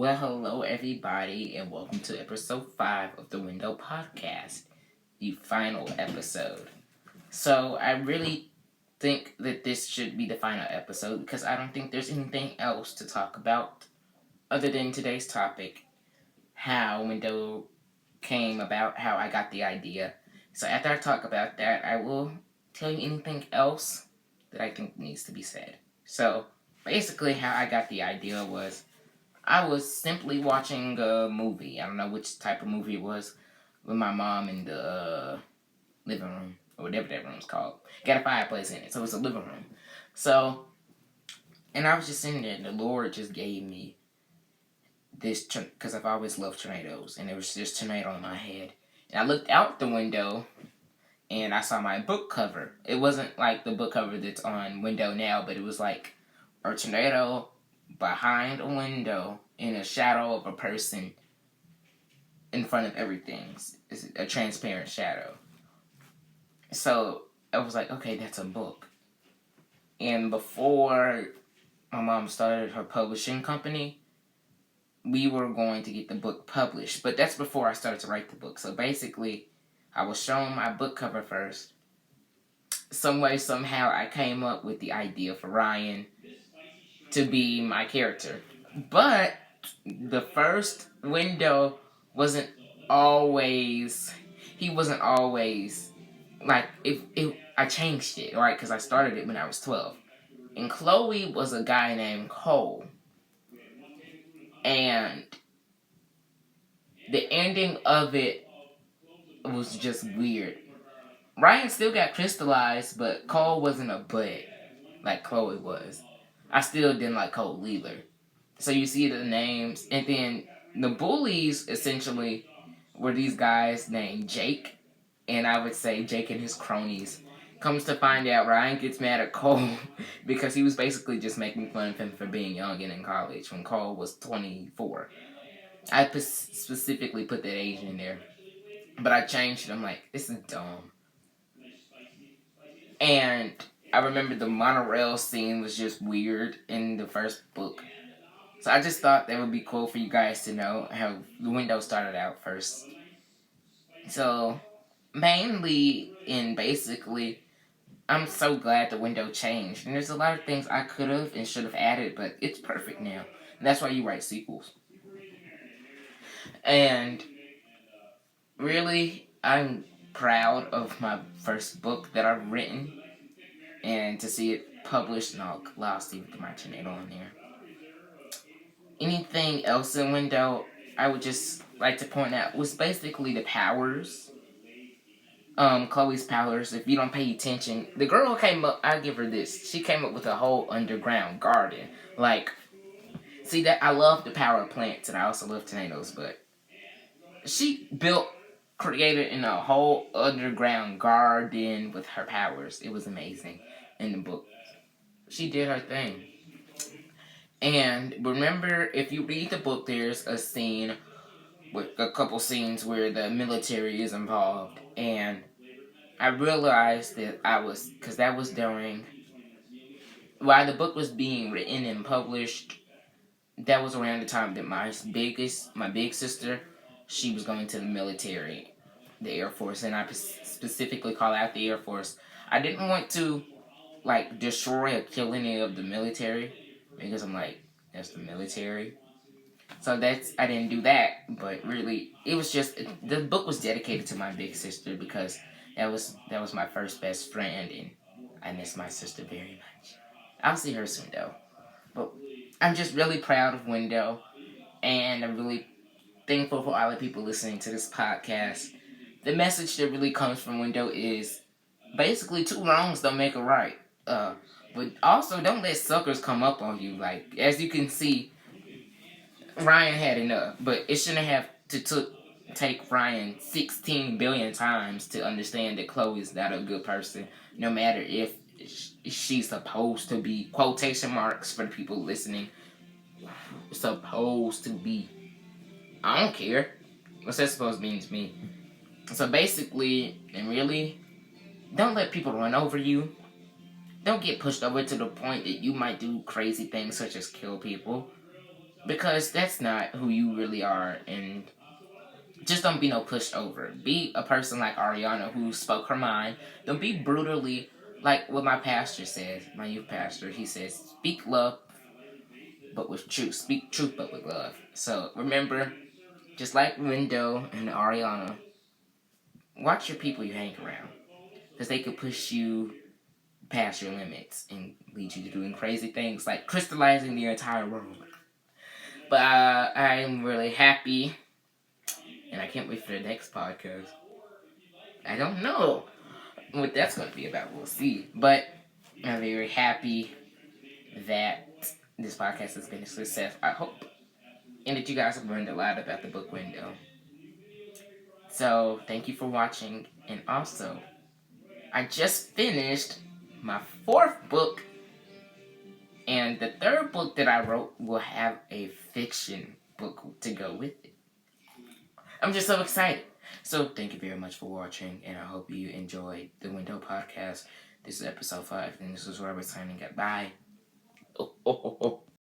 Well, hello everybody, and welcome to episode 5 of the Window Podcast, the final episode. So, I really think that this should be the final episode because I don't think there's anything else to talk about other than today's topic, how Window came about, how I got the idea. So, after I talk about that, I will tell you anything else that I think needs to be said. So, basically, how I got the idea was I was simply watching a movie. I don't know which type of movie it was, with my mom in the living room, or whatever that room's called. Got a fireplace in it, so it's a living room. So, and I was just sitting there, and the Lord just gave me this, because I've always loved tornadoes, and there was this tornado in my head. And I looked out the window, and I saw my book cover. It wasn't like the book cover that's on Window now, but it was like a tornado behind a window in a shadow of a person in front of everything. It's a transparent shadow. So I was like, okay, that's a book. And before my mom started her publishing company, we were going to get the book published. But that's before I started to write the book. So basically, I was shown my book cover first. Some way, somehow, I came up with the idea for Ryan to be my character. But the first window wasn't always, he wasn't always, like, I changed it, right? Because I started it when I was 12. And Chloe was a guy named Cole. And the ending of it was just weird. Ryan still got crystallized, but Cole wasn't a bud like Chloe was. I still didn't like Cole either. So you see the names, and then the bullies essentially were these guys named Jake, and I would say Jake and his cronies. Comes to find out, Ryan gets mad at Cole because he was basically just making fun of him for being young and in college when Cole was 24. I specifically put that age in there, but I changed it. I'm like, this is dumb. And I remember the monorail scene was just weird in the first book. So I just thought that would be cool for you guys to know how the window started out first. So, mainly and basically, I'm so glad the window changed. And there's a lot of things I could have and should have added, but it's perfect now. And that's why you write sequels. And really, I'm proud of my first book that I've written. And to see it published, and I'll see my tornado on there. Anything else in window, I would just like to point out was basically the powers. Chloe's powers. If you don't pay attention, the girl came up. I give her this. She came up with a whole underground garden. Like, see that I love the power of plants, and I also love tornadoes. But she created in a whole underground garden with her powers. It was amazing in the book. She did her thing. And remember, if you read the book, there's a scene with a couple scenes where the military is involved, and I realized that because that was during, while the book was being written and published, that was around the time that my big sister, she was going to the military, the Air Force, and I specifically call out the Air Force. I didn't want to, like, destroy or kill any of the military, because I'm like, that's the military. So I didn't do that, but really, it was just, the book was dedicated to my big sister because that was my first best friend, and I miss my sister very much. I'll see her soon though. But I'm just really proud of Window, and I'm really thankful for all the people listening to this podcast. The message that really comes from Window is basically two wrongs don't make a right. But also don't let suckers come up on you. Like, as you can see, Ryan had enough, but it shouldn't have take Ryan 16 billion times to understand that Chloe's not a good person, no matter if she's supposed to be, quotation marks for the people listening, supposed to be. I don't care. What's that supposed to mean to me? So basically, and really, don't let people run over you. Don't get pushed over to the point that you might do crazy things such as kill people. because that's not who you really are, and just don't be no pushover. Be a person like Ariana who spoke her mind. Don't be brutally like what my pastor says, my youth pastor. He says, "Speak love, but with truth. Speak truth, but with love." So remember, just like Window and Ariana, watch your people you hang around, because they could push you past your limits and lead you to doing crazy things like crystallizing the entire world. But I'm really happy, and I can't wait for the next podcast. I don't know what that's going to be about. We'll see. But I'm very happy that this podcast has been a success. I hope, and that you guys have learned a lot about the book Window. So thank you for watching, and also I just finished my fourth book, and the third book that I wrote will have a fiction book to go with it. I'm just so excited. So thank you very much for watching, and I hope you enjoyed the Window Podcast. This is episode 5, and this is Robert signing goodbye.